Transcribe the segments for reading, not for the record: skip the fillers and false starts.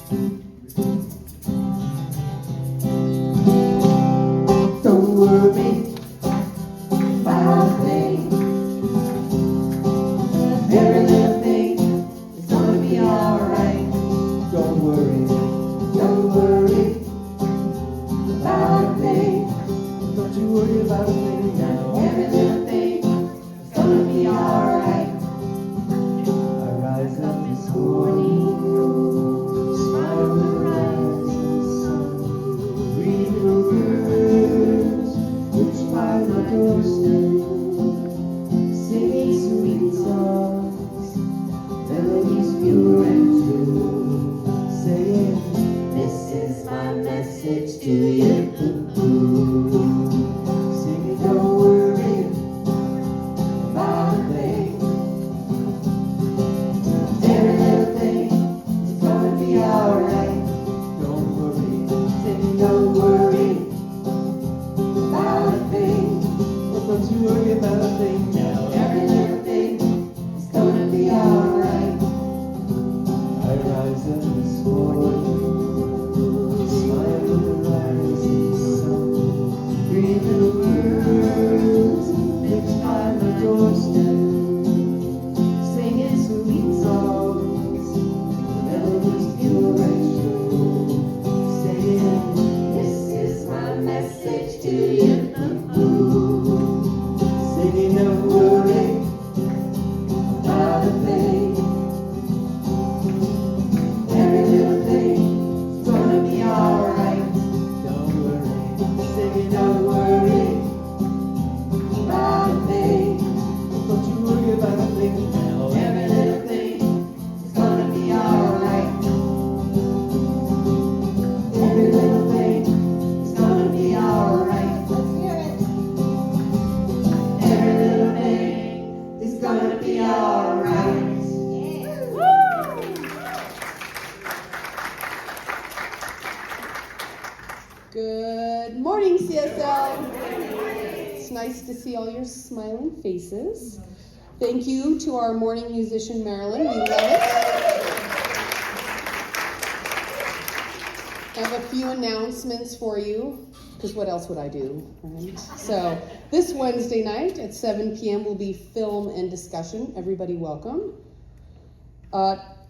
Don't worry about a thing. Every little thing is gonna be alright. Don't worry about a thing. Don't you worry about a thing now. Every little thing is gonna be alright. I rise up this morning, smile with the rising sun, read little birds which fly my doorstep, singing sweet songs, melodies pure and true, saying, this is my message to you. Singing, don't worry about a thing. Every little thing is gonna be alright. Don't worry, singing, don't worry about a thing. Don't you worry about a thing now. Every little thing is gonna be alright. I rise up this morning, smile with the rising sun, read little birds which by my doorstep, singing sweet songs, melodies pure and true, saying, this is my message to you. Singing, don't worry about a thing. Every little thing is gonna be alright. Don't worry, singing, don't worry about a thing. Don't you worry about a thing now. Every little thing is gonna be alright. Every little thing is gonna be alright. Let's hear it. Every little thing is gonna be alright. Good morning, CSL. It's nice to see all your smiling faces. Thank you to our morning musician, Marilyn. We love it. I have a few announcements for you, because what else would I do, right? So this Wednesday night at 7 p.m. will be film and discussion. Everybody welcome.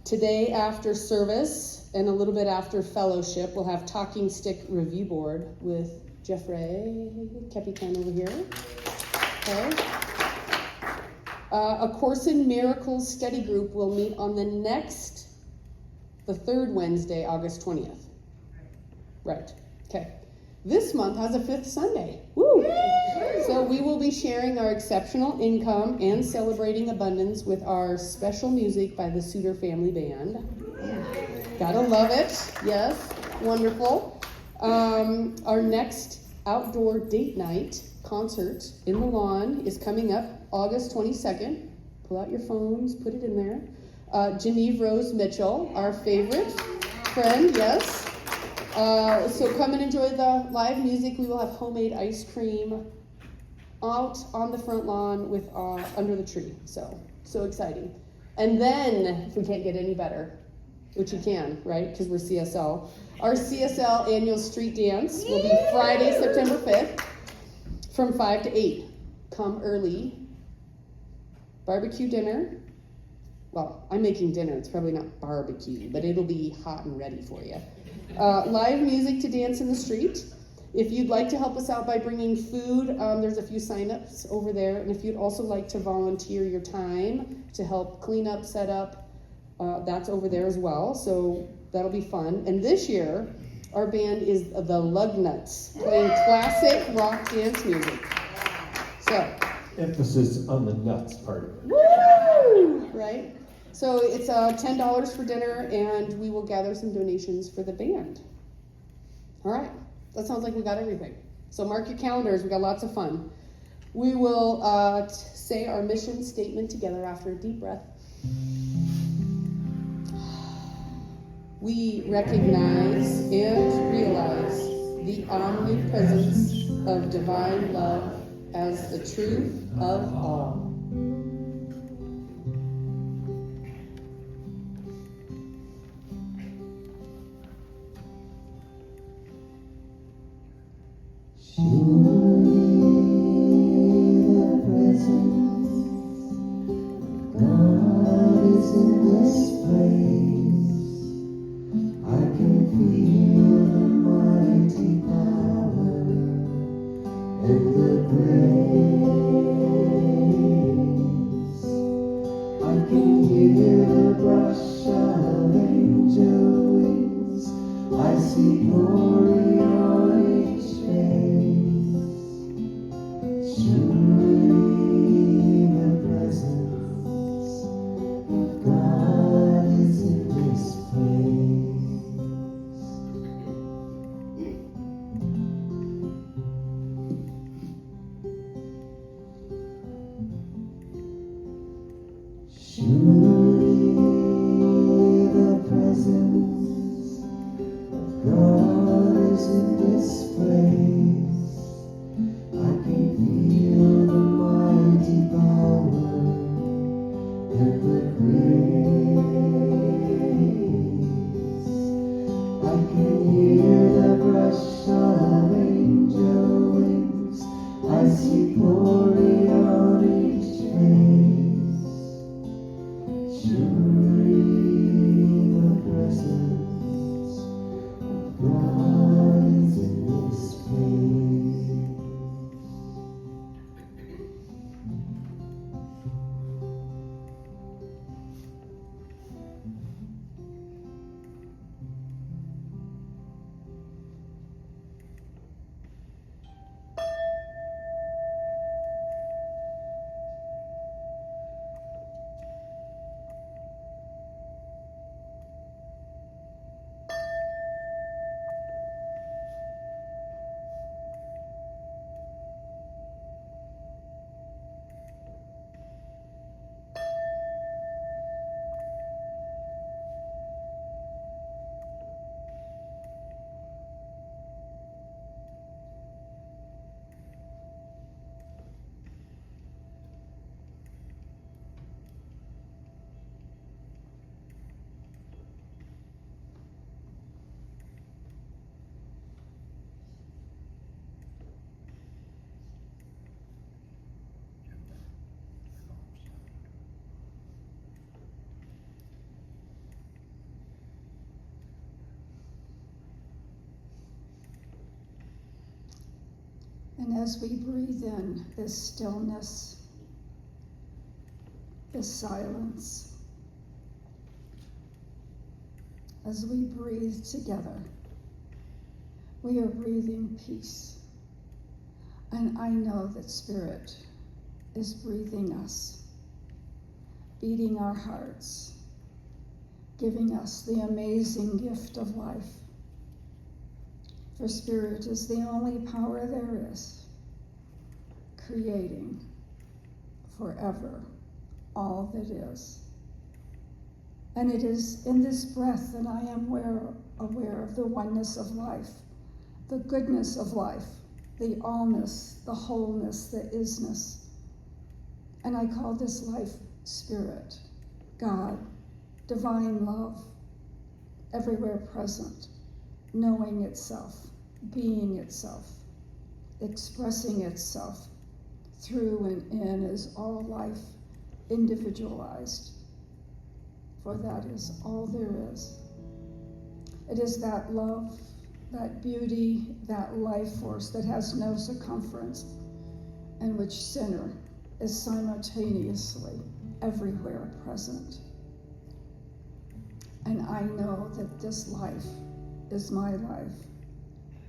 Today after service and a little bit after fellowship, we'll have Talking Stick Review Board with Jeffrey Capitan over here. Okay. A Course in Miracles study group will meet on the third Wednesday, August 20th. Right, okay. This month has a fifth Sunday. Woo! So we will be sharing our exceptional income and celebrating abundance with our special music by the Suter Family Band. Gotta love it. Yes, wonderful. Our next outdoor date night concert in the lawn is coming up August 22nd. Pull out your phones, put it in there. Genevieve Rose Mitchell, our favorite friend, yes. So come and enjoy the live music. We will have homemade ice cream out on the front lawn with under the tree. So exciting. And then, if we can't get any better, which you can, right? Because we're CSL. Our CSL annual street dance will be Friday, September 5th from 5 to 8. Come early. Barbecue dinner. Well, I'm making dinner. It's probably not barbecue, but it'll be hot and ready for you. Live music to dance in the street. If you'd like to help us out by bringing food, there's a few sign-ups over there. And if you'd also like to volunteer your time to help clean up, set up, that's over there as well. So that'll be fun. And this year, our band is the Lugnuts, playing classic rock dance music. So emphasis on the nuts part of it. Woo! Right? So it's $10 for dinner, and we will gather some donations for the band. All right. That sounds like we got everything. So mark your calendars. We got lots of fun. We will say our mission statement together after a deep breath. We recognize and realize the omnipresence of divine love as the truth of all. Surely the presence of God is in this place. I can feel the mighty power and the grace. I can hear the brush of angel wings. I see glory on each face. Surely the presence of God is in this place. Surely the presence of God is in this place. I can feel the mighty power and the grace. I can hear the brush of angel wings. I see glory on each face. Surely the presence of God is in this place. And as we breathe in this stillness, this silence, as we breathe together, we are breathing peace. And I know that Spirit is breathing us, beating our hearts, giving us the amazing gift of life. For Spirit is the only power there is, creating forever all that is. And it is in this breath that I am aware of the oneness of life, the goodness of life, the allness, the wholeness, the isness. And I call this life Spirit, God, divine love, everywhere present, knowing itself, being itself, expressing itself through and in as all life, individualized. For that is all there is. It is that love, that beauty, that life force that has no circumference, and which sinner is simultaneously everywhere present. And I know that this life is my life,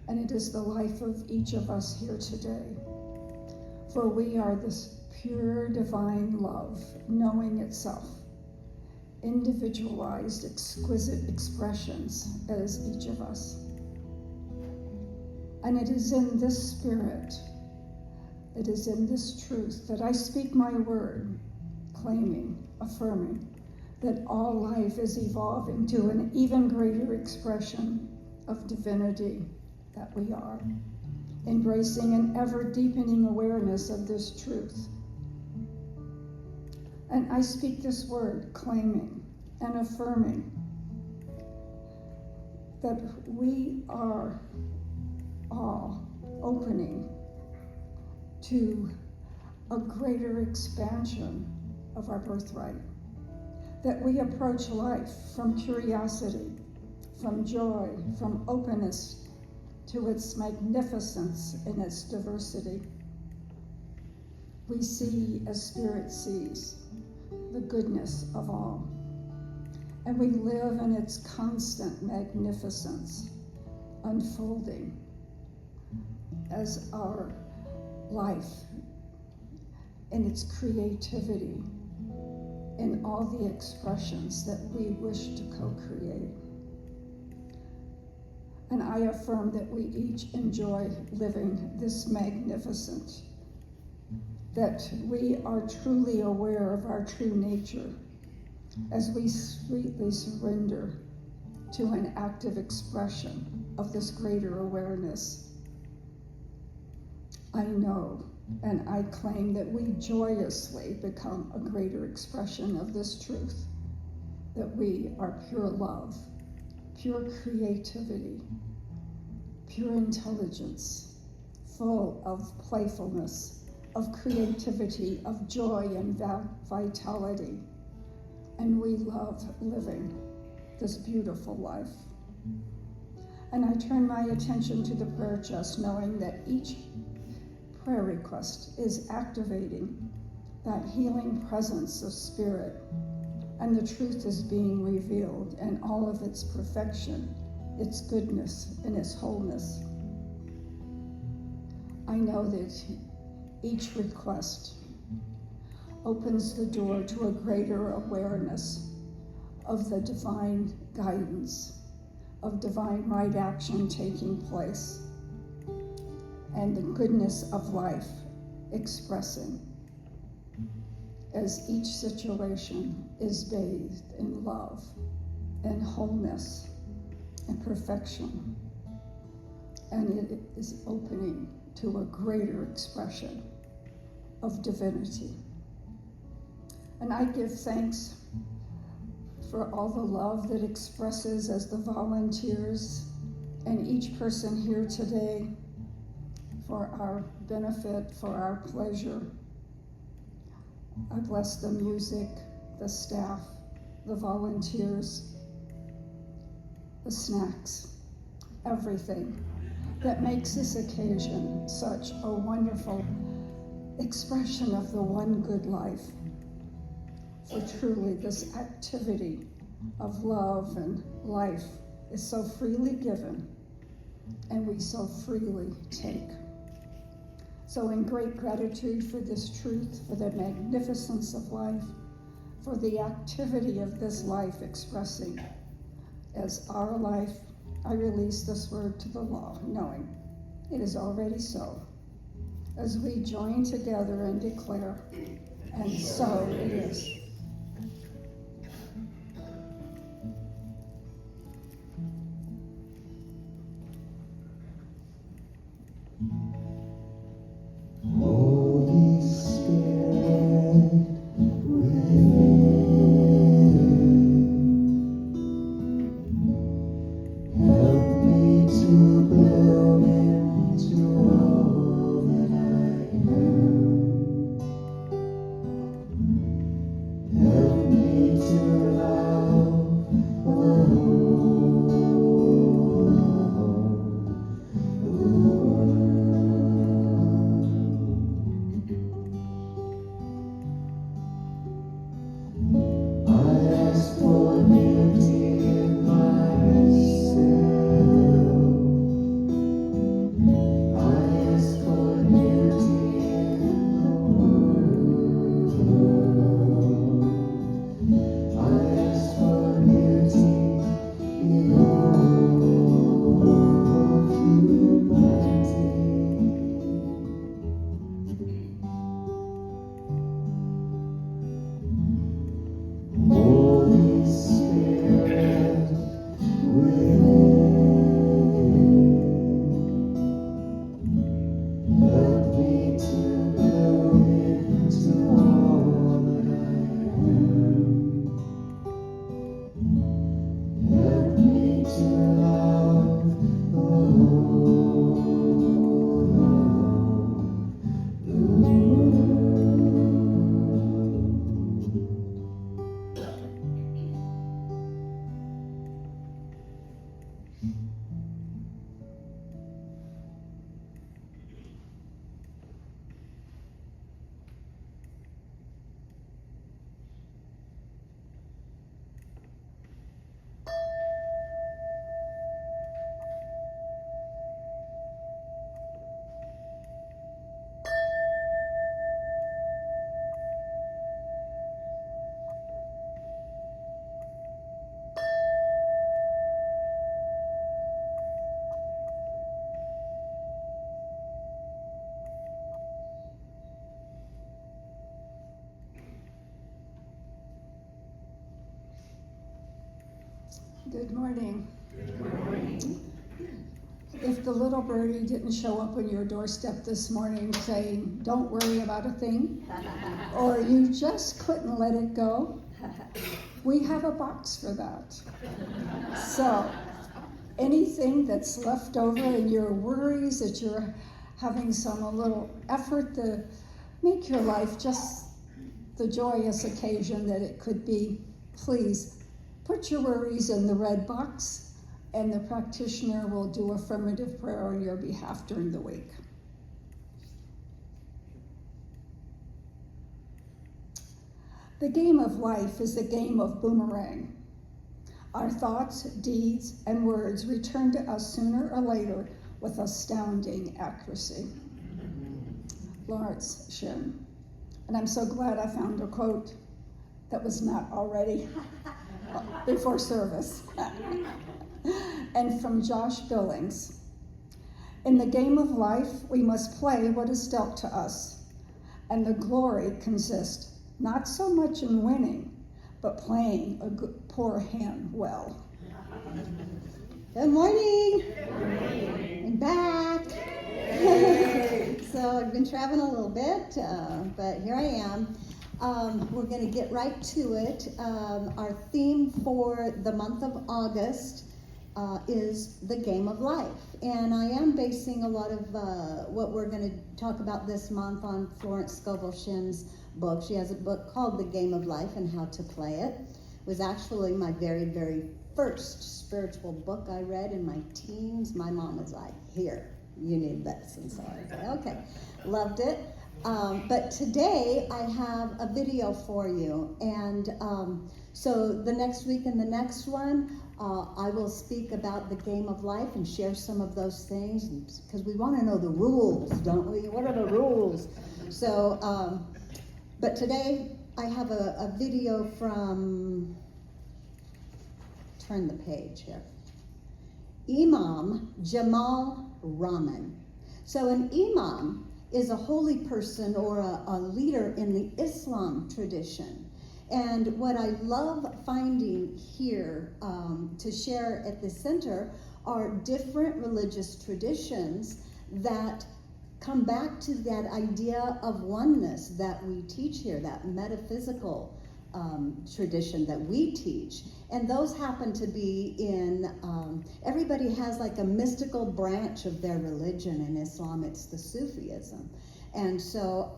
and it is the life of each of us here today. For we are this pure divine love, knowing itself, individualized, exquisite expressions as each of us. And it is in this Spirit, it is in this truth that I speak my word, claiming, affirming, that all life is evolving to an even greater expression of divinity that we are, embracing an ever-deepening awareness of this truth. And I speak this word, claiming and affirming that we are all opening to a greater expansion of our birthright. That we approach life from curiosity, from joy, from openness to its magnificence in its diversity. We see as Spirit sees the goodness of all. And we live in its constant magnificence, unfolding as our life in its creativity, in all the expressions that we wish to co-create. And I affirm that we each enjoy living this magnificent, that we are truly aware of our true nature as we sweetly surrender to an active expression of this greater awareness. I know and I claim that we joyously become a greater expression of this truth, that we are pure love, pure creativity, pure intelligence, full of playfulness, of creativity, of joy and vitality. And we love living this beautiful life. And I turn my attention to the prayer chest, knowing that each prayer request is activating that healing presence of Spirit, and the truth is being revealed in all of its perfection, its goodness, and its wholeness. I know that each request opens the door to a greater awareness of the divine guidance, of divine right action taking place, and the goodness of life expressing as each situation is bathed in love and wholeness and perfection. And it is opening to a greater expression of divinity. And I give thanks for all the love that expresses as the volunteers and each person here today, for our benefit, for our pleasure. I bless the music, the staff, the volunteers, the snacks, everything that makes this occasion such a wonderful expression of the one good life. For truly this activity of love and life is so freely given, and we so freely take. So in great gratitude for this truth, for the magnificence of life, for the activity of this life expressing as our life, I release this word to the law, knowing it is already so. As we join together and declare, and so it is. Holy Spirit, within, help me to bloom into all that I am. Help me to love the whole world. I ask for beauty in myself. I ask for beauty in the world. I ask for beauty in all of humanity. Holy Spirit, within, help me to bloom into all that I am. Help me to love the whole Good morning. If the little birdie didn't show up on your doorstep this morning saying, "Don't worry about a thing," or you just couldn't let it go, we have a box for that. So, anything that's left over in your worries that you're having a little effort to make your life just the joyous occasion that it could be, please put your worries in the red box, and the practitioner will do affirmative prayer on your behalf during the week. The game of life is the game of boomerang. Our thoughts, deeds, and words return to us sooner or later with astounding accuracy. Lawrence Shin. And I'm so glad I found a quote that was not already before service. And from Josh Billings. In the game of life, we must play what is dealt to us, and the glory consists not so much in winning, but playing a poor hand well. Good morning. I'm back. So I've been traveling a little bit, but here I am. We're going to get right to it. Our theme for the month of August is the game of life. And I am basing a lot of what we're going to talk about this month on Florence Scovel Shin's book. She has a book called The Game of Life and How to Play It. It was actually my very, very first spiritual book I read in my teens. My mom was like, "Here, you need this." And so I said, okay, loved it. But today I have a video for you. And so the next week and the next one, I will speak about the game of life and share some of those things, because we want to know the rules, don't we? What are the rules? So, but today I have a video from, turn the page here, Imam Jamal Rahman. So an imam is a holy person or a leader in the Islam tradition. And what I love finding here to share at the center are different religious traditions that come back to that idea of oneness that we teach here, that metaphysical tradition that we teach. And those happen to be in, everybody has like a mystical branch of their religion. In Islam, it's the Sufism. And so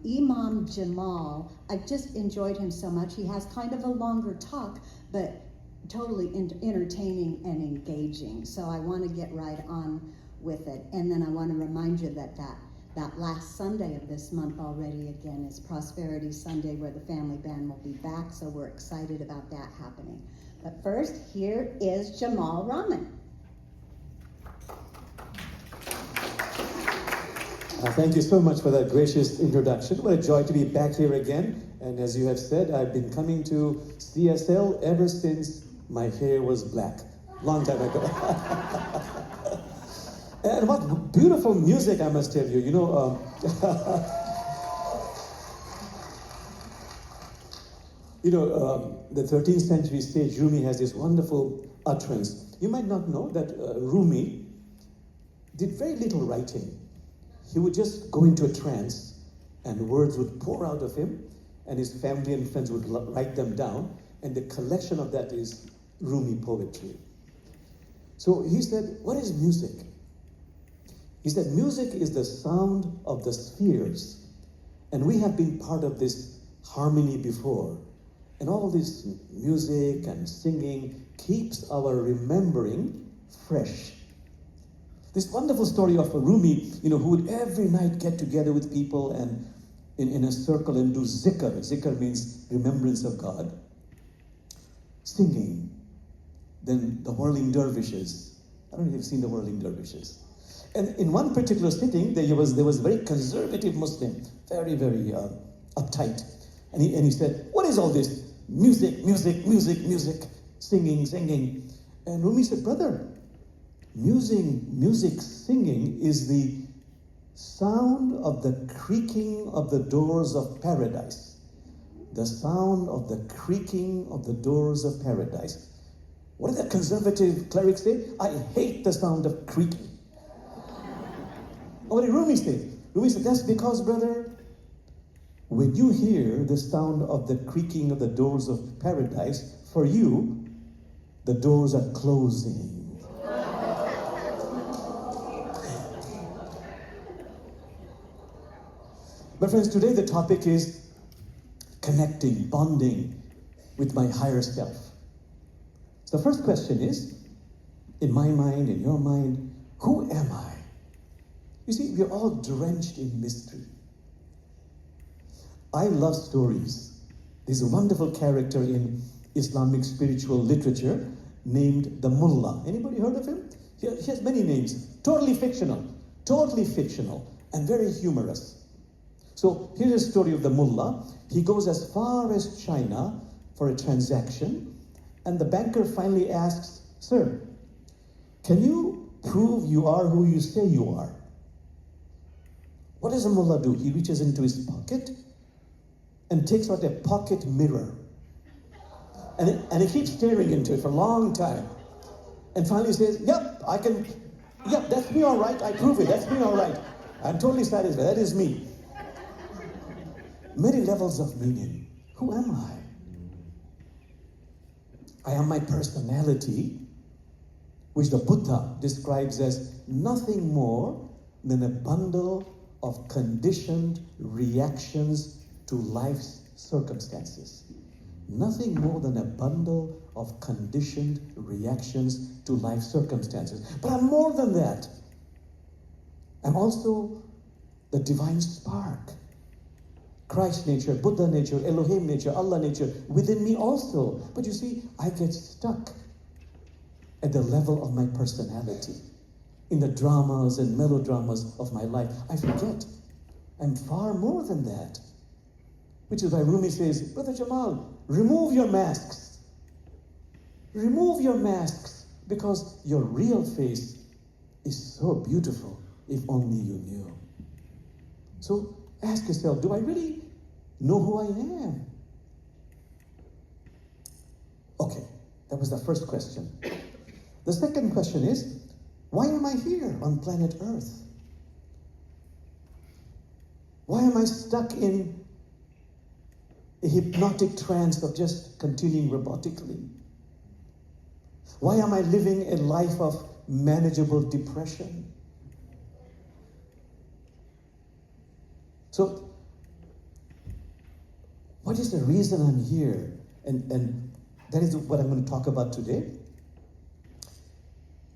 Imam Jamal, I just enjoyed him so much. He has kind of a longer talk, but totally entertaining and engaging. So I want to get right on with it. And then I want to remind you that last Sunday of this month already again is Prosperity Sunday, where the family band will be back. So we're excited about that happening. But first, here is Jamal Rahman. Thank you so much for that gracious introduction. What a joy to be back here again. And as you have said, I've been coming to CSL ever since my hair was black. Long time ago. And what beautiful music, I must tell you. You know, the 13th century sage Rumi has this wonderful utterance. You might not know that Rumi did very little writing. He would just go into a trance, and words would pour out of him, and his family and friends would write them down, and the collection of that is Rumi poetry. So he said, what is music? He said, music is the sound of the spheres, and we have been part of this harmony before. And all this music and singing keeps our remembering fresh. This wonderful story of a Rumi, who would every night get together with people and in a circle and do zikr. Zikr means remembrance of God. Singing. Then the whirling dervishes. I don't know if you've seen the whirling dervishes. And in one particular sitting, there was a very conservative Muslim, very, very uptight. And he said, what is all this? Music, music, music, music, singing, singing. And Rumi said, brother, music, singing is the sound of the creaking of the doors of paradise. The sound of the creaking of the doors of paradise. What did the conservative clerics say? I hate the sound of creaking. What did Rumi say? Rumi said, that's because, brother, when you hear the sound of the creaking of the doors of paradise, for you, the doors are closing. But friends, today the topic is connecting, bonding with my higher self. So the first question is, in my mind, in your mind, who am I? You see, we're all drenched in mystery. I love stories. There's a wonderful character in Islamic spiritual literature named the Mullah. Anybody heard of him? He has many names. Totally fictional, and very humorous. So here's a story of the Mullah. He goes as far as China for a transaction, and the banker finally asks, sir, can you prove you are who you say you are? What does the Mullah do? He reaches into his pocket and takes out a pocket mirror. And he keeps staring into it for a long time. And finally says, yep, that's me all right. I prove it, that's me all right. I'm totally satisfied, that is me. Many levels of meaning. Who am I? I am my personality, which the Buddha describes as nothing more than a bundle of conditioned reactions to life's circumstances. Nothing more than a bundle of conditioned reactions to life's circumstances. But I'm more than that. I'm also the divine spark. Christ nature, Buddha nature, Elohim nature, Allah nature within me also. But you see, I get stuck at the level of my personality. In the dramas and melodramas of my life, I forget I'm far more than that. Which is why Rumi says, Brother Jamal, remove your masks. Remove your masks, because your real face is so beautiful, if only you knew. So ask yourself, do I really know who I am? Okay, that was the first question. The second question is, why am I here on planet Earth? Why am I stuck in a hypnotic trance of just continuing robotically? Why am I living a life of manageable depression? So, what is the reason I'm here? And that is what I'm going to talk about today.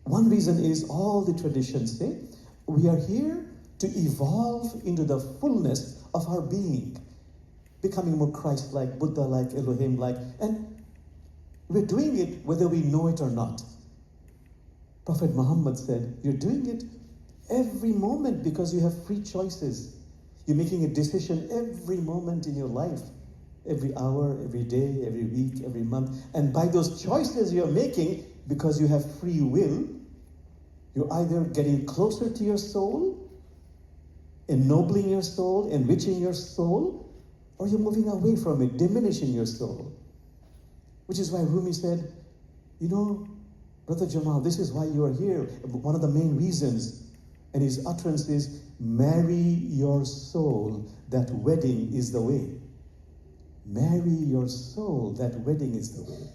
One reason is all the traditions say we are here to evolve into the fullness of our being, becoming more Christ-like, Buddha-like, Elohim-like, and we're doing it whether we know it or not. Prophet Muhammad said, you're doing it every moment because you have free choices. You're making a decision every moment in your life, every hour, every day, every week, every month. And by those choices you're making, because you have free will, you're either getting closer to your soul, ennobling your soul, enriching your soul, or you're moving away from it, diminishing your soul. Which is why Rumi said, you know, Brother Jamal, this is why you are here. One of the main reasons, and his utterance is, marry your soul, that wedding is the way. Marry your soul, that wedding is the way.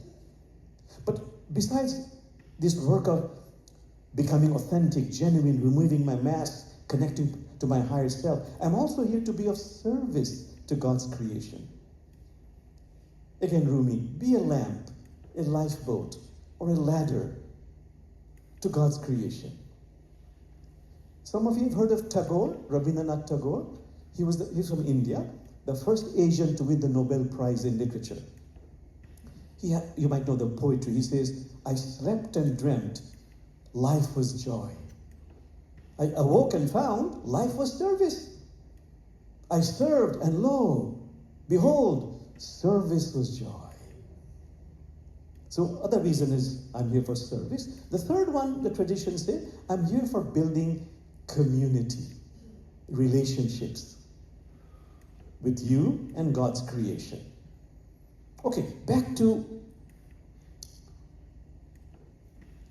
But besides this work of becoming authentic, genuine, removing my mask, connecting to my higher self, I'm also here to be of service to God's creation. Again, Rumi, be a lamp, a lifeboat, or a ladder to God's creation. Some of you have heard of Tagore, Rabindranath Tagore. He's from India, the first Asian to win the Nobel Prize in Literature. You might know the poetry. He says, I slept and dreamt, life was joy. I awoke and found life was service. I served and lo, behold, service was joy. So other reason is I'm here for service. The third one, the traditions say, I'm here for building community, relationships with you and God's creation. Okay, back to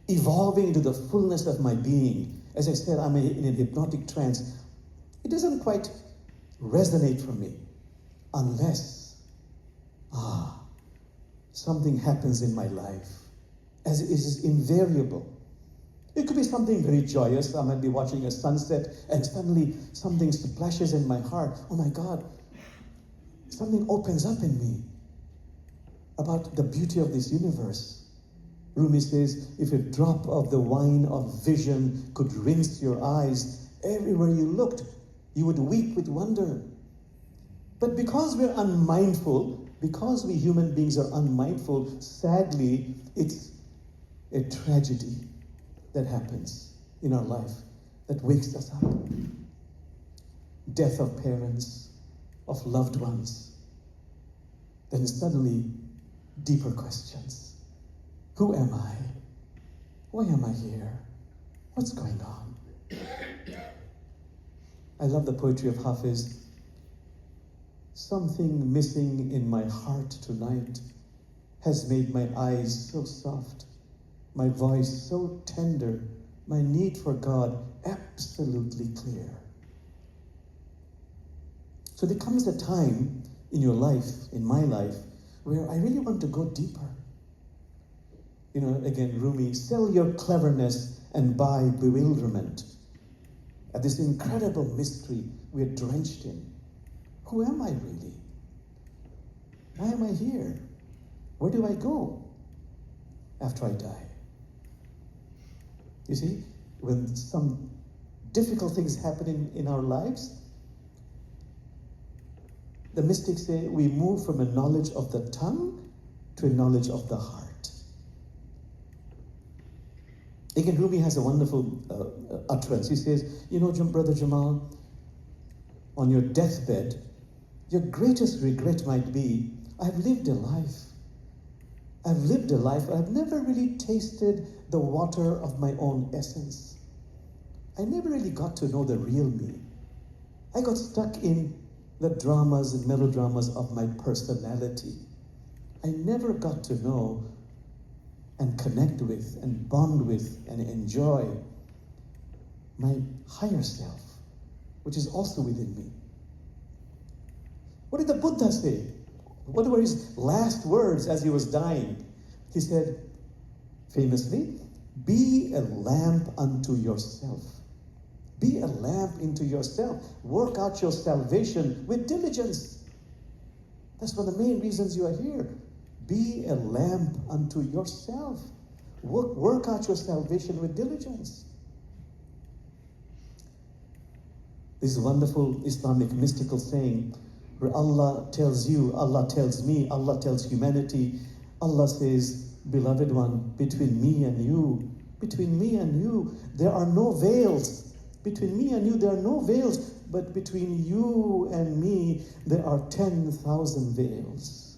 evolving into the fullness of my being. As I said, I'm in a hypnotic trance. It doesn't quite resonate for me unless something happens in my life, as it is invariable. It could be something very joyous. I might be watching a sunset and suddenly something splashes in my heart. Oh my God, something opens up in me about the beauty of this universe. Rumi says, if a drop of the wine of vision could rinse your eyes, everywhere you looked, you would weep with wonder. But because we're unmindful, because we human beings are unmindful, sadly, it's a tragedy that happens in our life that wakes us up. Death of parents, of loved ones. Then suddenly, deeper questions. Who am I? Why am I here? What's going on? I love the poetry of Hafiz. Something missing in my heart tonight has made my eyes so soft, my voice so tender, my need for God absolutely clear. So there comes a time in your life, in my life, where I really want to go deeper. You know, again, Rumi, sell your cleverness and buy bewilderment at this incredible mystery we're drenched in. Who am I really? Why am I here? Where do I go after I die? You see, when some difficult things happen in our lives, the mystics say we move from a knowledge of the tongue to a knowledge of the heart. Again, Rumi has a wonderful utterance. He says, you know, Brother Jamal, on your deathbed, your greatest regret might be, I've lived a life. I've lived a life, I've never really tasted the water of my own essence. I never really got to know the real me. I got stuck in the dramas and melodramas of my personality. I never got to know and connect with and bond with and enjoy my higher self, which is also within me. What did the Buddha say? What were his last words as he was dying? He said, famously, be a lamp unto yourself. Be a lamp into yourself. Work out your salvation with diligence. That's one of the main reasons you are here. Be a lamp unto yourself. Work out your salvation with diligence. This wonderful Islamic mystical saying where Allah tells you, Allah tells me, Allah tells humanity, Allah says, beloved one, between me and you, there are no veils. Between me and you, there are no veils, but between you and me, there are 10,000 veils.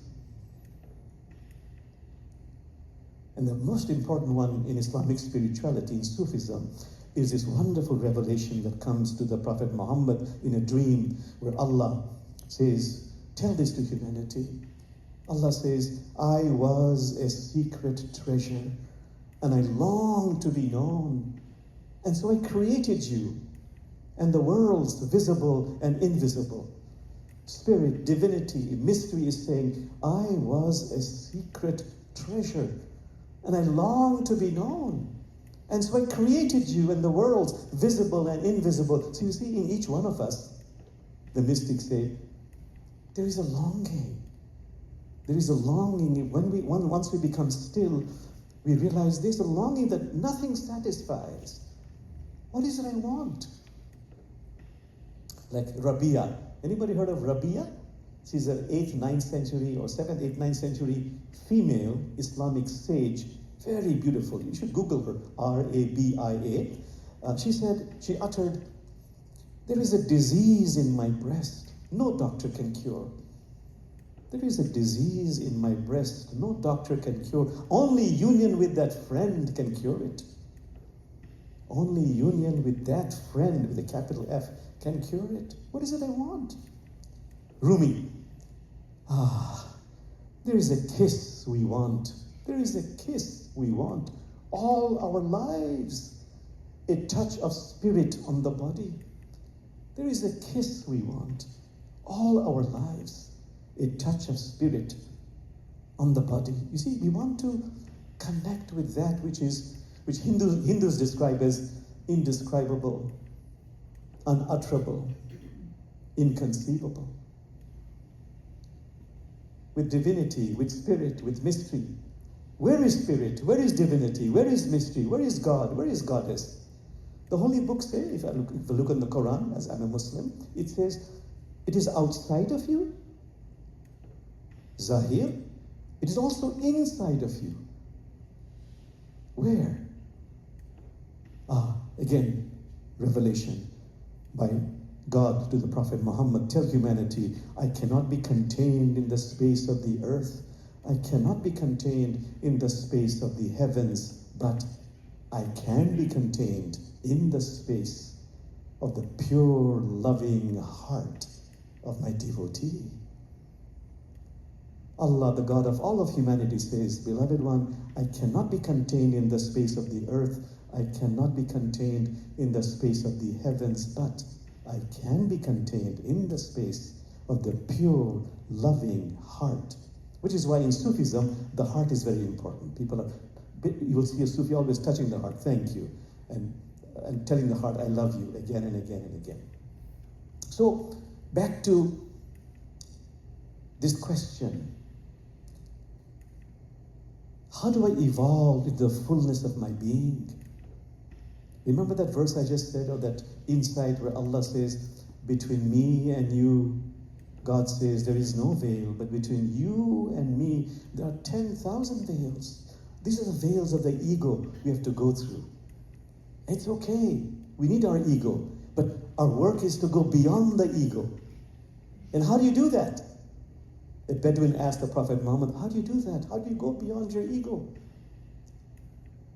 And the most important one in Islamic spirituality, in Sufism, is this wonderful revelation that comes to the Prophet Muhammad in a dream where Allah says, tell this to humanity. Allah says, I was a secret treasure and I long to be known. And so I created you and the worlds, visible and invisible. Spirit, divinity, mystery is saying, I was a secret treasure and I long to be known. And so I created you and the worlds, visible and invisible. So you see, in each one of us, the mystics say, there is a longing. There is a longing. Once we become still, we realize there's a longing that nothing satisfies. What is it I want? Like Rabia. Anybody heard of Rabia? She's an 8th, 9th century or 7th, 8th, 9th century female Islamic sage. Very beautiful. You should Google her. Rabia. She uttered, there is a disease in my breast no doctor can cure. There is a disease in my breast no doctor can cure. Only union with that friend can cure it. Only union with that friend, with a capital F, can cure it. What is it I want? Rumi. There is a kiss we want. There is a kiss we want. all our lives. A touch of spirit on the body. There is a kiss we want all our lives. A touch of spirit on the body. You see, we want to connect with that which Hindus describe as indescribable, unutterable, inconceivable. With divinity, with spirit, with mystery. Where is spirit? Where is divinity? Where is mystery? Where is God? Where is goddess? The holy books say, if I look in the Quran, as I'm a Muslim, it says, it is outside of you, Zahir. It is also inside of you. Where? Again, revelation by God to the Prophet Muhammad. Tell humanity, I cannot be contained in the space of the earth. I cannot be contained in the space of the heavens, but I can be contained in the space of the pure, loving heart of my devotee. Allah, the God of all of humanity, says, beloved one, I cannot be contained in the space of the earth. I cannot be contained in the space of the heavens, but I can be contained in the space of the pure, loving heart. Which is why in Sufism, the heart is very important. You will see a Sufi always touching the heart, thank you, and telling the heart, I love you, again and again and again. So, back to this question. How do I evolve with the fullness of my being? Remember that verse I just said, or that insight where Allah says, between me and you, God says, there is no veil, but between you and me, there are 10,000 veils. These are the veils of the ego we have to go through. It's okay. We need our ego, but our work is to go beyond the ego. And how do you do that? A Bedouin asked the Prophet Muhammad, how do you do that? How do you go beyond your ego?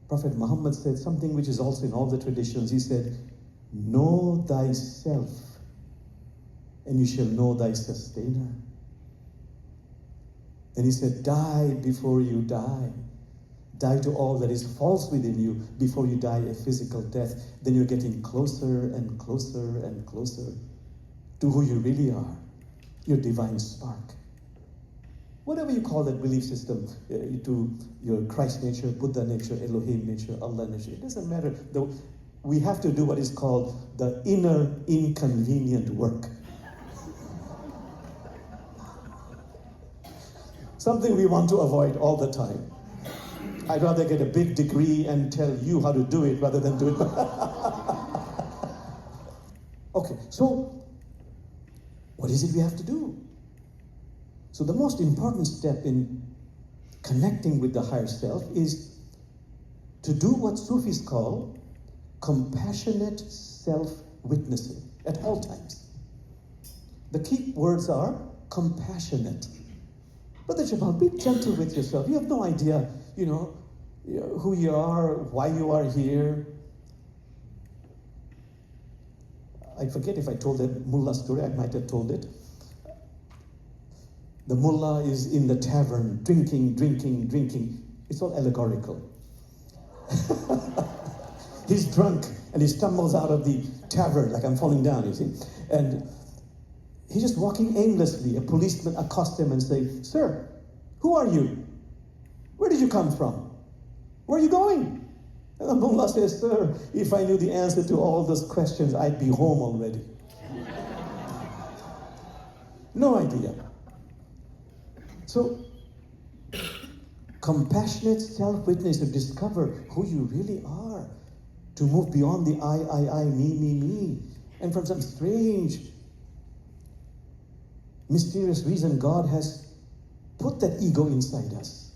Prophet Muhammad said something which is also in all the traditions. He said, know thyself, and you shall know thy sustainer. And he said, die before you die. Die to all that is false within you before you die a physical death. Then you're getting closer and closer and closer to who you really are, your divine spark. Whatever you call that belief system, to your Christ nature, Buddha nature, Elohim nature, Allah nature, it doesn't matter. We have to do what is called the inner inconvenient work. Something we want to avoid all the time. I'd rather get a big degree and tell you how to do it rather than do it. Okay, so what is it we have to do? So the most important step in connecting with the higher self is to do what Sufis call compassionate self-witnessing at all times. The key words are compassionate. Brother Jabal, be gentle with yourself. You have no idea, who you are, why you are here. I forget if I told that mullah story. I might have told it. The mullah is in the tavern, drinking. It's all allegorical. He's drunk and he stumbles out of the tavern like I'm falling down, you see. And he's just walking aimlessly. A policeman accosts him and says, sir, who are you? Where did you come from? Where are you going? And the mullah says, sir, if I knew the answer to all those questions, I'd be home already. No idea. So, compassionate self-witness to discover who you really are, to move beyond the I, me, and from some strange, mysterious reason God has put that ego inside us.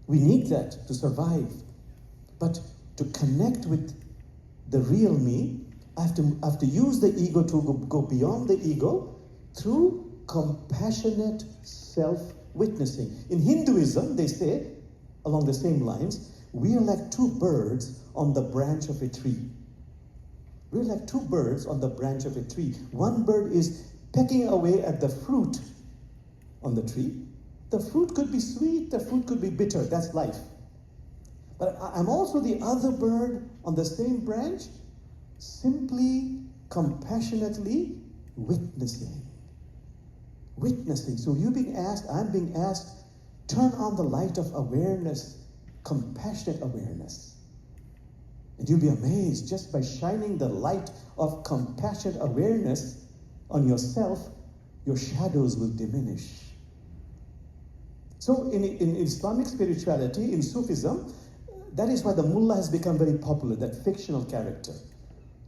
We need that to survive. But to connect with the real me, I have to use the ego to go beyond the ego through compassionate self-witnessing. In Hinduism, they say, along the same lines, we are like two birds on the branch of a tree. We're like two birds on the branch of a tree. One bird is pecking away at the fruit on the tree. The fruit could be sweet, the fruit could be bitter, that's life. But I'm also the other bird on the same branch, simply, compassionately witnessing. Witnessing. So you're being asked, I'm being asked, turn on the light of awareness, compassionate awareness. And you'll be amazed, just by shining the light of compassionate awareness on yourself, your shadows will diminish. So in Islamic spirituality, in Sufism, that is why the mullah has become very popular, that fictional character.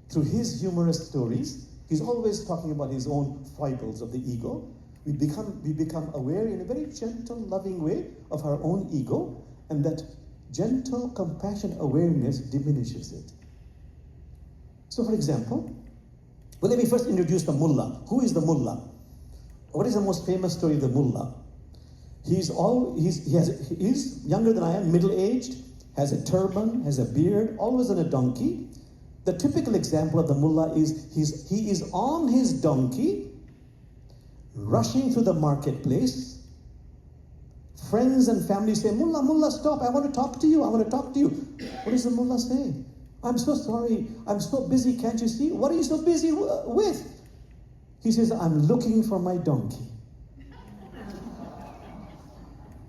Through his humorous stories, he's always talking about his own foibles of the ego. We become aware in a very gentle, loving way of our own ego, and that gentle, compassionate awareness diminishes it. So for example, well, let me first introduce the mullah. Who is the mullah? What is the most famous story of the mullah? He's younger than I am, middle-aged, has a turban, has a beard, always on a donkey. The typical example of the mullah is he is on his donkey, rushing through the marketplace. Friends and family say, Mullah, Mullah, stop, I want to talk to you, I want to talk to you. What does the mullah say? I'm so sorry, I'm so busy, can't you see? What are you so busy with? He says, I'm looking for my donkey.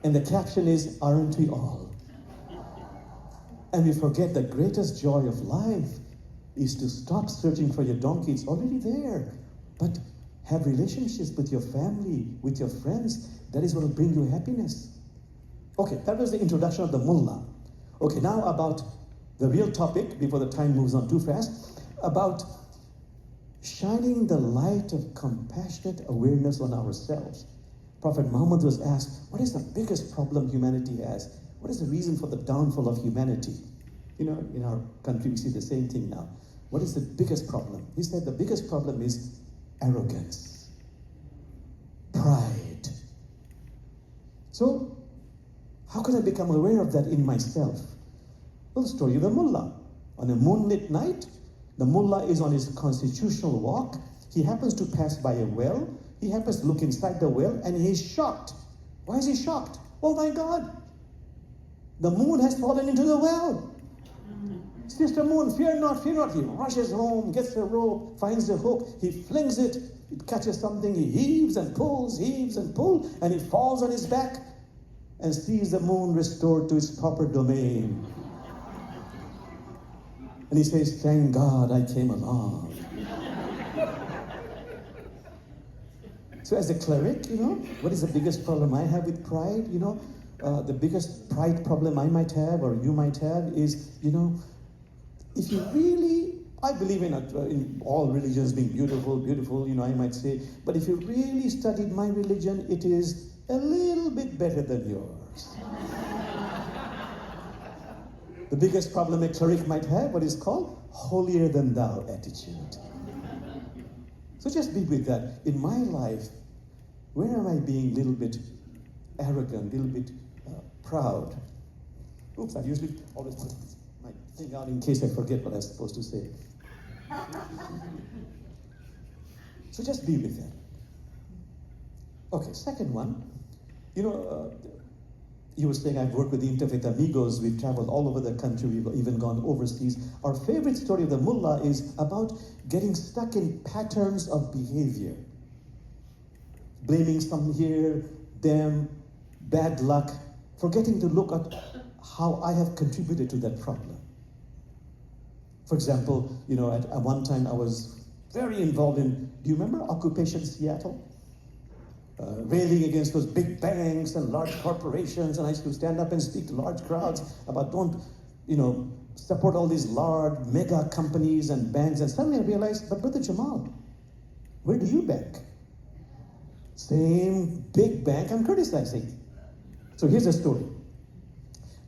And the caption is, aren't we all? And we forget the greatest joy of life is to stop searching for your donkey. It's already there. But have relationships with your family, with your friends. That is what will bring you happiness. Okay, that was the introduction of the mullah. Okay, now about the real topic, before the time moves on too fast, about shining the light of compassionate awareness on ourselves. Prophet Muhammad was asked, what is the biggest problem humanity has? What is the reason for the downfall of humanity? You know, in our country we see the same thing now. What is the biggest problem? He said the biggest problem is arrogance, pride. So, how can I become aware of that in myself? Well, the story of the mullah. On a moonlit night, the mullah is on his constitutional walk. He happens to pass by a well. He happens to look inside the well and he is shocked. Why is he shocked? Oh my God, the moon has fallen into the well. Sister Moon, fear not, fear not. He rushes home, gets the rope, finds the hook, he flings it, it catches something, he heaves and pulls, and he falls on his back and sees the moon restored to its proper domain. And he says, thank God I came along. So as a cleric, you know, what is the biggest problem I have with pride? You know, the biggest pride problem I might have or you might have is, you know, if you really, I believe in all religions being beautiful, you know, I might say, but if you really studied my religion, it is a little bit better than yours. The biggest problem a cleric might have, what is called holier than thou attitude. So just be with that. In my life, where am I being a little bit arrogant, a little bit proud? Oops, I usually always put my thing out in case I forget what I was supposed to say. So just be with that. Okay, second one. You know, you were saying I've worked with the Interfaith Amigos, we've traveled all over the country, we've even gone overseas. Our favorite story of the mullah is about getting stuck in patterns of behavior. Blaming some here, them, bad luck, forgetting to look at how I have contributed to that problem. For example, you know, at one time I was very involved in, do you remember Occupation Seattle? Railing against those big banks and large corporations, and I used to stand up and speak to large crowds about don't, you know, support all these large mega companies and banks. And suddenly I realized, but Brother Jamal, where do you bank? Same big bank I'm criticizing. So here's the story.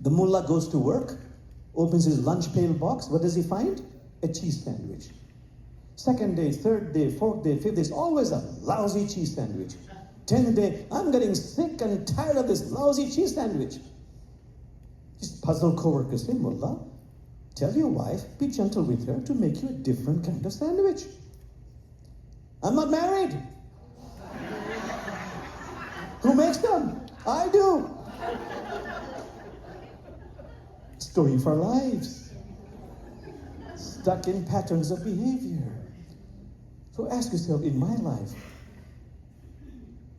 The mullah goes to work, opens his lunch pail box. What does he find? A cheese sandwich. Second day, third day, fourth day, fifth day, there's always a lousy cheese sandwich. 10th day, I'm getting sick and tired of this lousy cheese sandwich. His puzzled co-workers say, Mullah, tell your wife, be gentle with her to make you a different kind of sandwich. I'm not married. Who makes them? I do. story of our lives. Stuck in patterns of behavior. So ask yourself, in my life,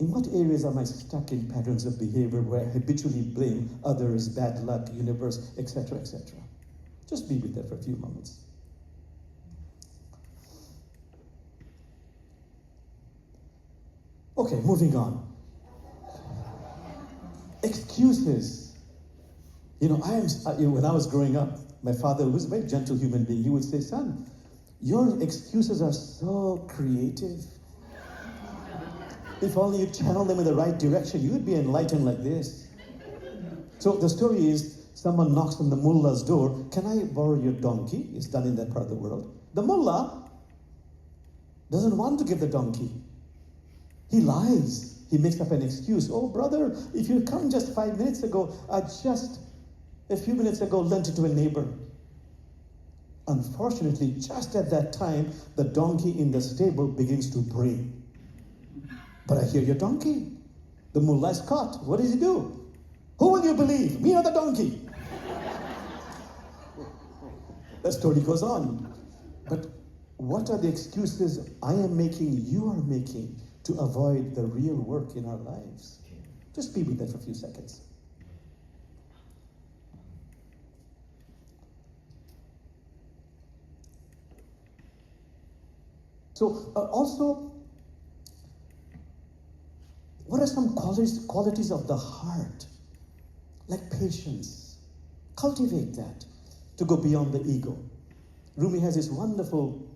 in what areas am I stuck in patterns of behavior where I habitually blame others, bad luck, universe, etc., etc.? Just be with that for a few moments. Okay, moving on. Excuses. When I was growing up, my father, who was a very gentle human being, he would say, son, your excuses are so creative. If only you channel them in the right direction, you would be enlightened like this. So the story is, someone knocks on the mullah's door. Can I borrow your donkey? It's done in that part of the world. The mullah doesn't want to give the donkey. He lies. He makes up an excuse. Oh, brother, if you come just 5 minutes ago, I just a few minutes ago lent it to a neighbor. Unfortunately, just at that time, the donkey in the stable begins to bray. But I hear your donkey. The mullah is caught. What does he do? Who will you believe, me or the donkey? The story goes on. But what are the excuses I am making, you are making, to avoid the real work in our lives? Just be with that for a few seconds. So also, what are some qualities of the heart? Like patience. Cultivate that to go beyond the ego. Rumi has this wonderful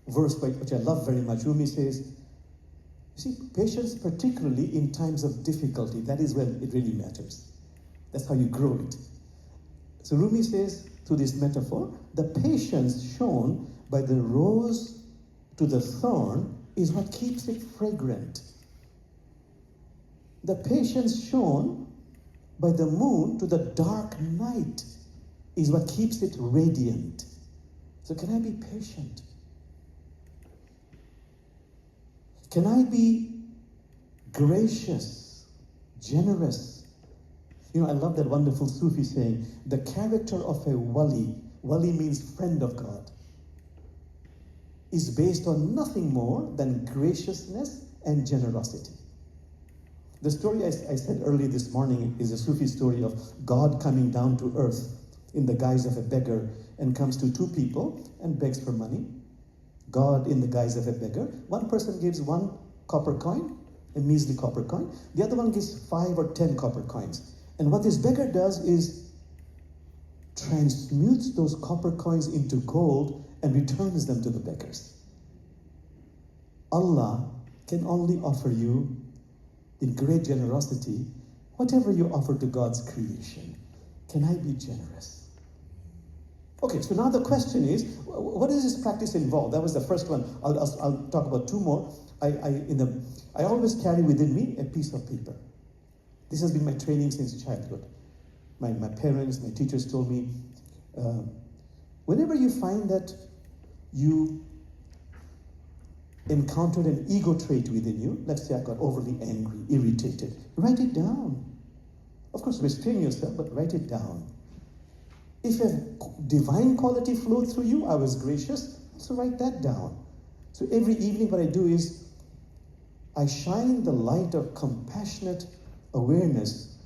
verse which I love very much. Rumi says, see, patience particularly in times of difficulty, that is when it really matters. That's how you grow it. So Rumi says, through this metaphor, the patience shown by the rose to the thorn is what keeps it fragrant. The patience shown by the moon to the dark night is what keeps it radiant. So can I be patient? Can I be gracious, generous? I love that wonderful Sufi saying, the character of a wali means friend of God, is based on nothing more than graciousness and generosity. The story I said early this morning is a Sufi story of God coming down to earth in the guise of a beggar and comes to two people and begs for money. God in the guise of a beggar. One person gives 1 copper coin, a measly copper coin. The other one gives 5 or 10 copper coins. And what this beggar does is transmutes those copper coins into gold and returns them to the beggars. Allah can only offer you, in great generosity, whatever you offer to God's creation. Can I be generous? Okay, so now the question is, what does this practice involve? That was the first one. I'll talk about 2 more. I always carry within me a piece of paper. This has been my training since childhood. My parents, my teachers told me, whenever you find that you encountered an ego trait within you, let's say I got overly angry, irritated, write it down. Of course, restrain yourself, but write it down. If a divine quality flowed through you, I was gracious, so write that down. So every evening what I do is, I shine the light of compassionate awareness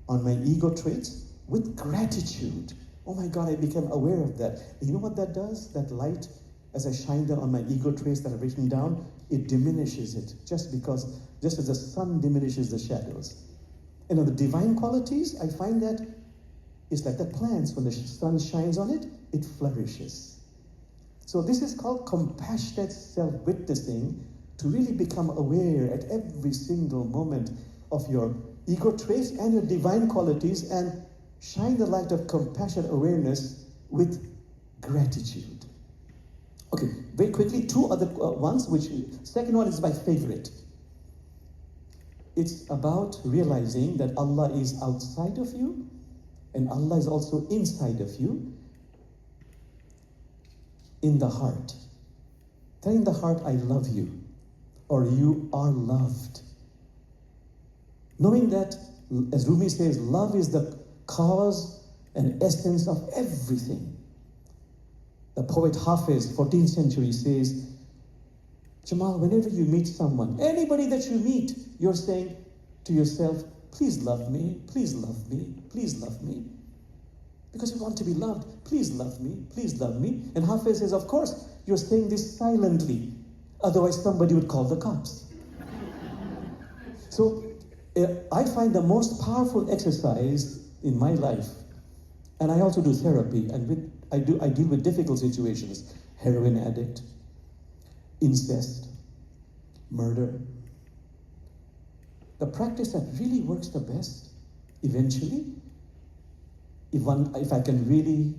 on my ego traits with gratitude. Oh my God, I became aware of that. And you know what that does? That light, as I shine them on my ego traits that I've written down, it diminishes it, just as the sun diminishes the shadows. And on the divine qualities, I find that it's like the plants. When the sun shines on it, it flourishes. So this is called compassionate self-witnessing, to really become aware at every single moment of your ego traits and your divine qualities, and shine the light of compassionate awareness with gratitude. Okay, very quickly, 2 other ones, second one is my favorite. It's about realizing that Allah is outside of you, and Allah is also inside of you, in the heart. Telling the heart, I love you, or you are loved. Knowing that, as Rumi says, love is the cause an essence of everything. The poet Hafiz, 14th century, says, Jamal, whenever you meet someone, anybody that you meet, you're saying to yourself, please love me, please love me, please love me. Because you want to be loved. Please love me, please love me. And Hafiz says, of course, you're saying this silently. Otherwise, somebody would call the cops. So, I find the most powerful exercise in my life, and I also do therapy, and I deal with difficult situations, heroin addict, incest, murder. The practice that really works the best, eventually, if I can really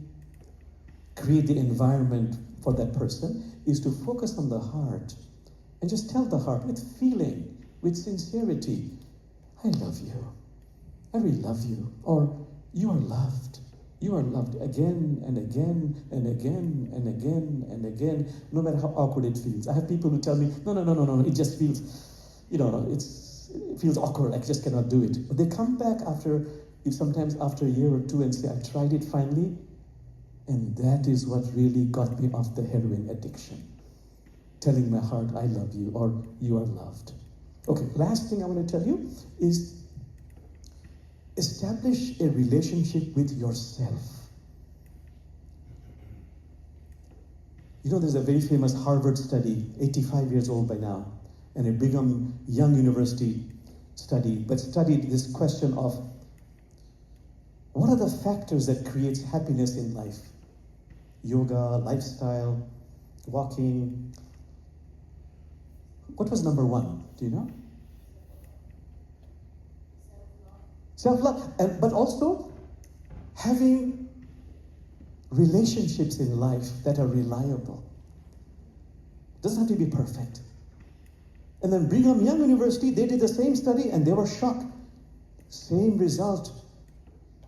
create the environment for that person, is to focus on the heart and just tell the heart with feeling, with sincerity, I love you, I really love you, or you are loved. You are loved again and again and again and again and again, no matter how awkward it feels. I have people who tell me, no, it just feels, it feels awkward, I just cannot do it. But they come back sometimes after a year or two and say, I tried it finally, and that is what really got me off the heroin addiction. Telling my heart, I love you, or you are loved. Okay, last thing I want to tell you is establish a relationship with yourself. You know, there's a very famous Harvard study, 85 years old by now, and a Brigham Young University study, but studied this question of what are the factors that creates happiness in life? Yoga, lifestyle, walking. What was number one? Do you know? Self-love, but also having relationships in life that are reliable. Doesn't have to be perfect. And then Brigham Young University, they did the same study and they were shocked. Same result.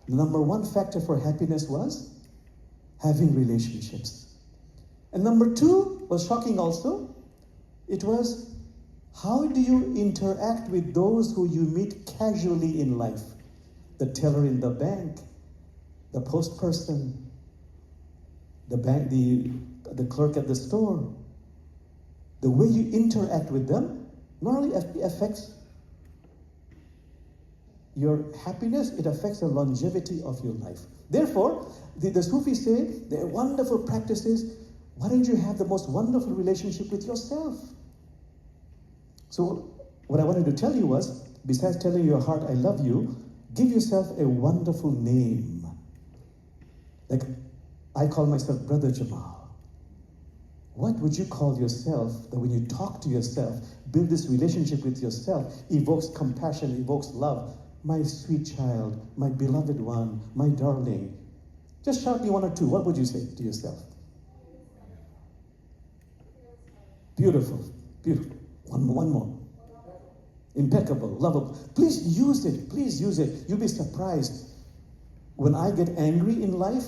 The number one factor for happiness was having relationships. And number two was shocking also. It was, how do you interact with those who you meet casually in life? The teller in the bank, the post person, the clerk at the store. The way you interact with them not only affects your happiness, it affects the longevity of your life. Therefore, the Sufis say, they're wonderful practices. Why don't you have the most wonderful relationship with yourself? So, what I wanted to tell you was, besides telling your heart, I love you, give yourself a wonderful name. Like, I call myself Brother Jamal. What would you call yourself that when you talk to yourself, build this relationship with yourself, evokes compassion, evokes love? My sweet child, my beloved one, my darling. Just shout me one or two. What would you say to yourself? Beautiful, beautiful. One more. Impeccable, lovable. Please use it. Please use it. You'll be surprised. When I get angry in life,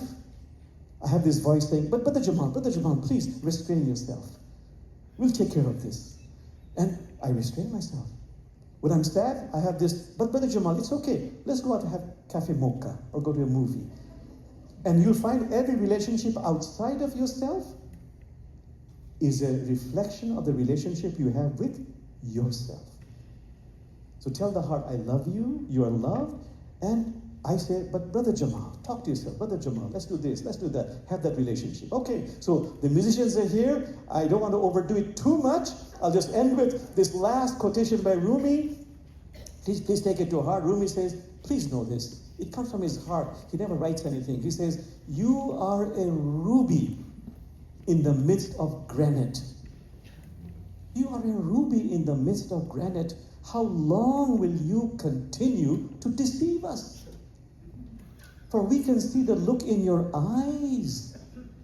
I have this voice saying, but Brother Jamal, please restrain yourself. We'll take care of this. And I restrain myself. When I'm sad, I have this, but Brother Jamal, it's okay. Let's go out and have cafe mocha or go to a movie. And you'll find every relationship outside of yourself is a reflection of the relationship you have with yourself. So tell the heart, I love you, you are loved, and I say, but Brother Jamal, talk to yourself. Brother Jamal, let's do this, let's do that. Have that relationship. Okay, so the musicians are here. I don't want to overdo it too much. I'll just end with this last quotation by Rumi. Please take it to heart. Rumi says, please know this. It comes from his heart. He never writes anything. He says, you are a ruby in the midst of granite. You are a ruby in the midst of granite. How long will you continue to deceive us? For we can see the look in your eyes.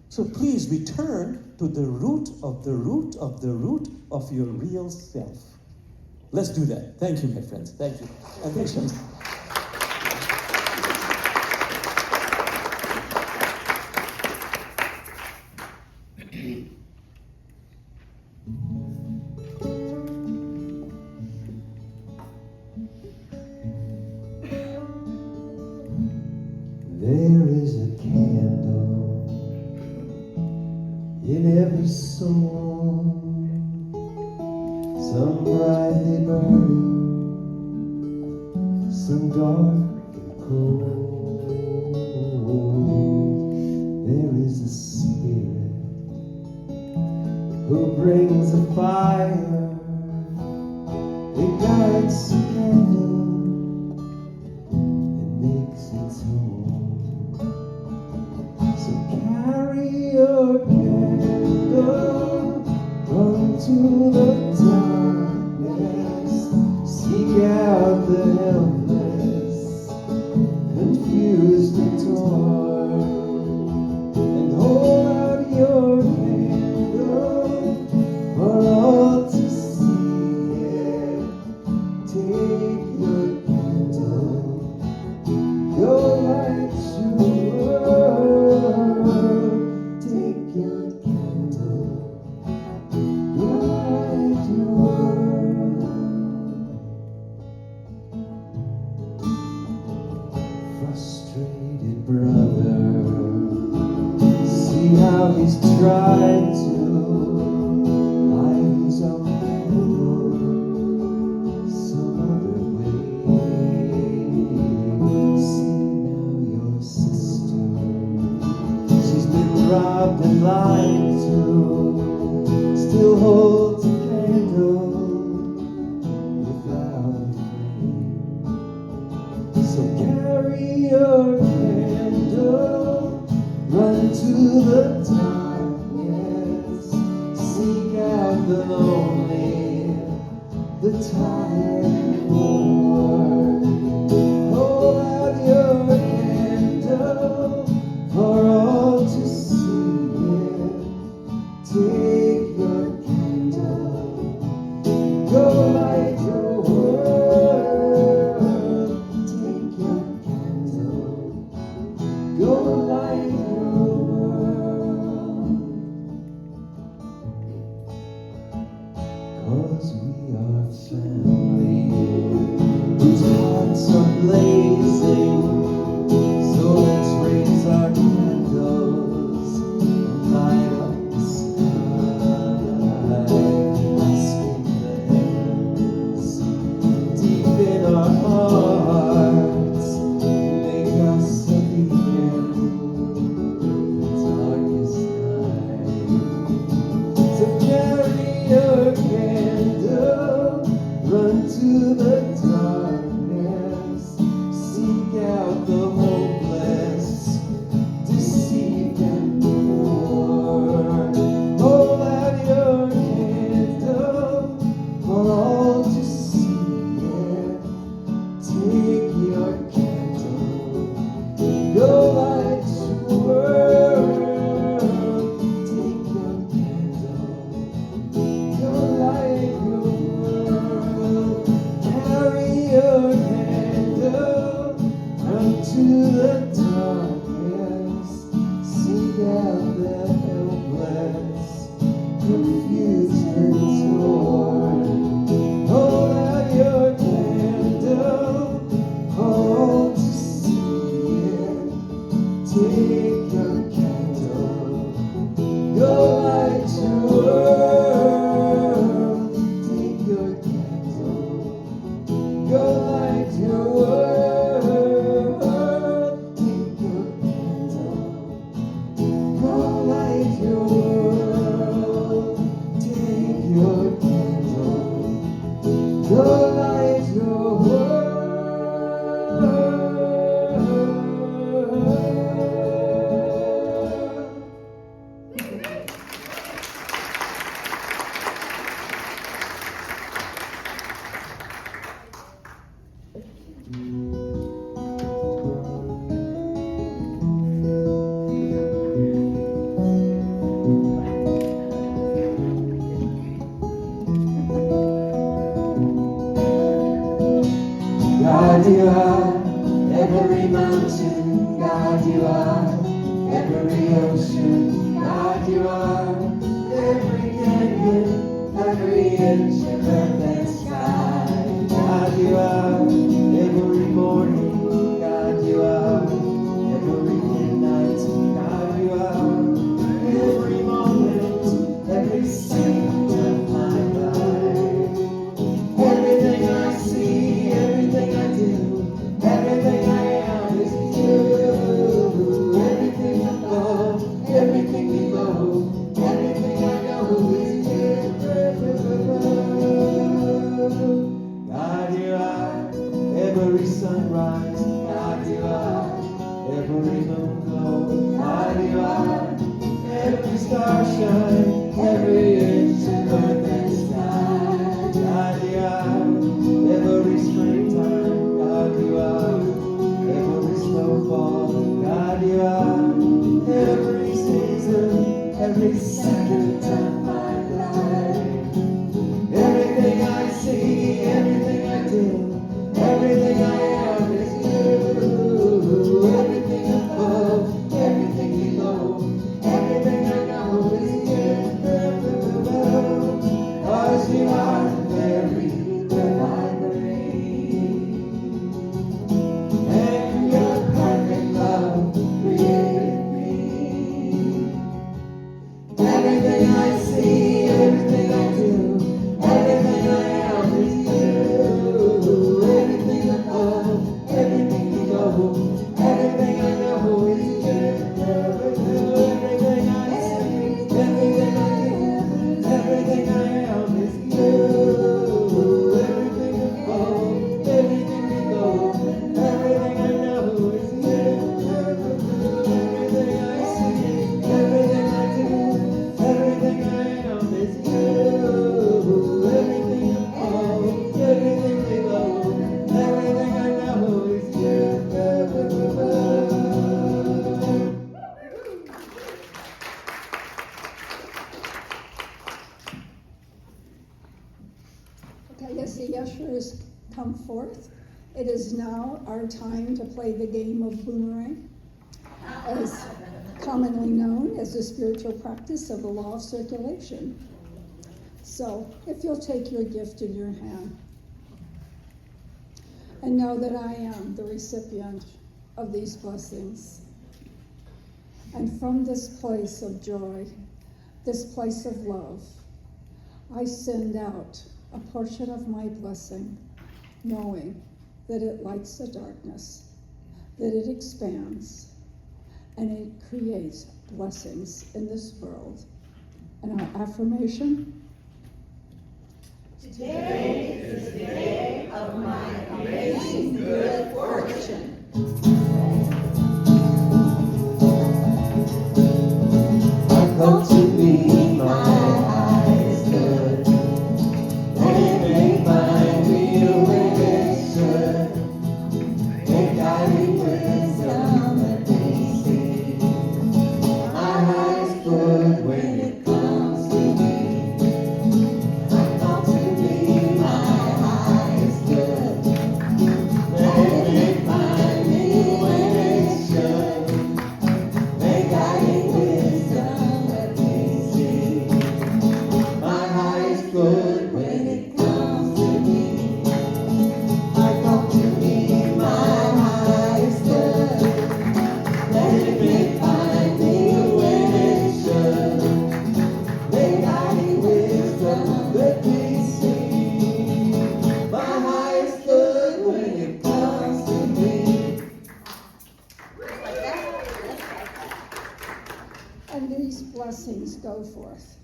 So please return to the root of the root of the root of your real self. Let's do that. Thank you, my friends. Thank you. And patience. There is in every soul, some brightly burning, some dark and cold. There is a spirit who brings a fire, it guides a candle and makes its home. So carry your candle unto the darkness, seek out the helpless, confused and torn, and hold out your candle for all to see it. Take your candle, go light your world. Take your candle, go light your world. Frustrated brother, see how he's tried to light his own candle some other way. See now your sister, she's been robbed and lied to, still holds a candle without a flame. So carry your candle, run to the darkness, seek out the lonely, the tired and bored. Hold out your candle for all to see it. Take your candle, go light your world. Take your candle, go light your world. 'Cause we are family, whose hearts are blazing. So let's raise our candles and light up the sky, asking the heavens deep in our hearts, make us a beacon in the darkest night. So carry your candle, run to the darkness, seek out the hopeless, deceived and poor. Hold out your candle for all to see it. Take your candle, go light your world. Take your candle, go light your world. Carry your candle, run to the darkness, seek out the helpless, confused and torn. Hold out your candle for all to see it. Take your candle, go light your world. Take your candle, go light your world. Take your candle, go light your world. Take your candle, go light your world. God, you are every mountain. God, you are every ocean. God, you are every canyon, every inch of earth and sky. God, you are every morning. God, you are every midnight. God, you are every moment. star shine, every inch of earth and sky. God, you are every springtime. God, you are every snowfall. God, you are every season, every second of my life. Everything I see, everything I do, everything I am is you. Everything above, everything below, everything I know is you. 'Cause you are the very breath I breathe. And your perfect love created me. Everything I see, everything I do, everything I am is you. Everything above, everything below, everything I know is you. Everything I see, everything I do, everything I am is you. Everything above, everything below, everything I know is you. Everything I see, everything I do, everything I am is you. Everything above, everything below, everything I know is you. Okay, as the ushers come forth, it is now our time to play the game of boomerang, as commonly known as the spiritual practice of the law of circulation. So, if you'll take your gift in your hand and know that I am the recipient of these blessings. And from this place of joy, this place of love, I send out a portion of my blessing, knowing that it lights the darkness, that it expands, and it creates blessings in this world. And our affirmation: Today is the day of my amazing good fortune. Come to me, my highest good. They may find me when it should. They guiding wisdom that they see. My highest good when it comes to me. I come to me, my highest good. They may find me when it should. They guiding wisdom that they see. My highest good when it comes to me. I come to me, my highest good. Let me find me when it should. They guiding wisdom that they see. My highest good when it comes to me. And these blessings go forth,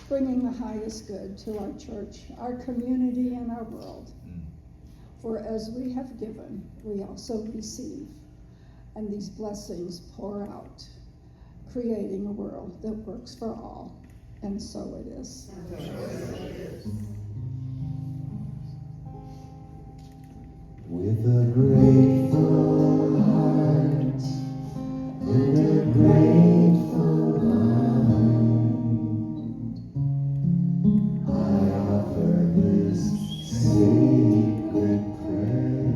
bringing the highest good to our church, our community, and our world. For as we have given, we also receive. And these blessings pour out, creating a world that works for all. And so it is. With a grateful heart and a grateful mind, I offer this sacred prayer.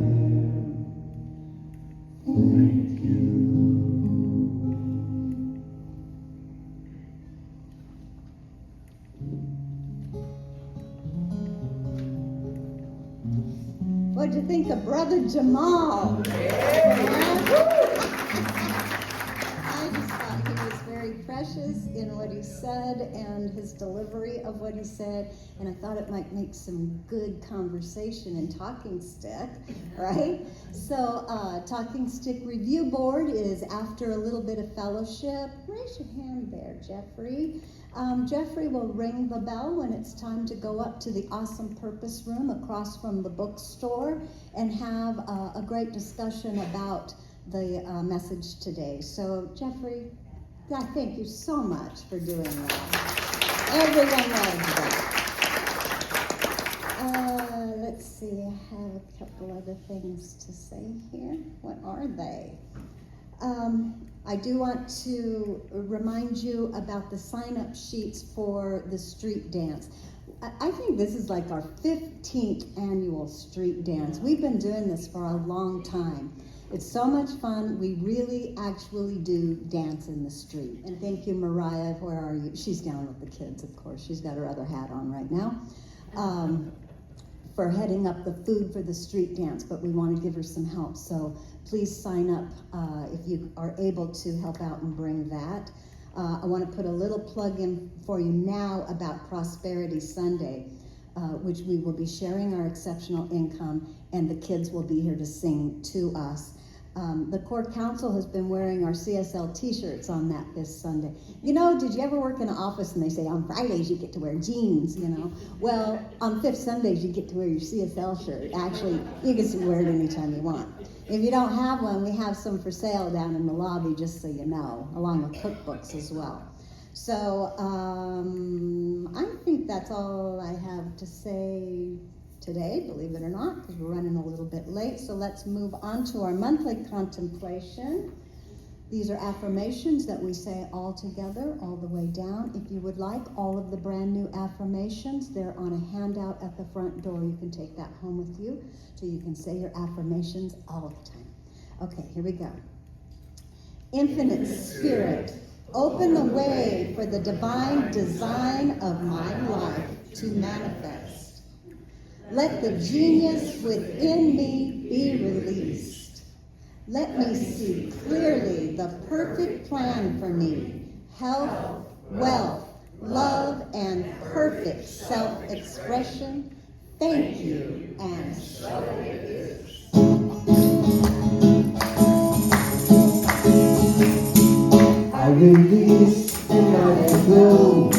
Thank you. What'd you think of Brother Jamal? I just thought he was very precious in what he said and his delivery of what he said, and I thought it might make some good conversation in Talking Stick, right? So, Talking Stick Review Board is after a little bit of fellowship. Raise your hand there, Jeffrey. Jeffrey will ring the bell when it's time to go up to the Awesome Purpose Room across from the bookstore and have a great discussion about the message today. So, Jeffrey, God, thank you so much for doing that. Everyone loves that. Let's see, I have a couple other things to say here. What are they? I do want to remind you about the sign-up sheets for the street dance. I think this is like our 15th annual street dance. We've been doing this for a long time. It's so much fun. We really actually do dance in the street. And thank you, Mariah. Where are you? She's down with the kids, of course. She's got her other hat on right now. For heading up the food for the street dance, but we want to give her some help. So please sign up if you are able to help out and bring that. I want to put a little plug in for you now about Prosperity Sunday, which we will be sharing our exceptional income, and the kids will be here to sing to us. The Core Council has been wearing our CSL t-shirts on that this Sunday. You know, did you ever work in an office and they say on Fridays you get to wear jeans, you know? Well, on Fifth Sundays you get to wear your CSL shirt. Actually, you can wear it anytime you want. If you don't have one, we have some for sale down in the lobby, just so you know, along with cookbooks as well. So I think that's all I have to say today, believe it or not, because we're running a little bit late. So let's move on to our monthly contemplation. These are affirmations that we say all together, all the way down. If you would like all of the brand new affirmations, they're on a handout at the front door. You can take that home with you, so you can say your affirmations all the time. Okay, here we go. Infinite Spirit, open the way for the divine design of my life to manifest. Let the genius within me be released. Let me see clearly the perfect plan for me. Health, wealth, love, and perfect self-expression. Thank you, and so it is. I release and I let go.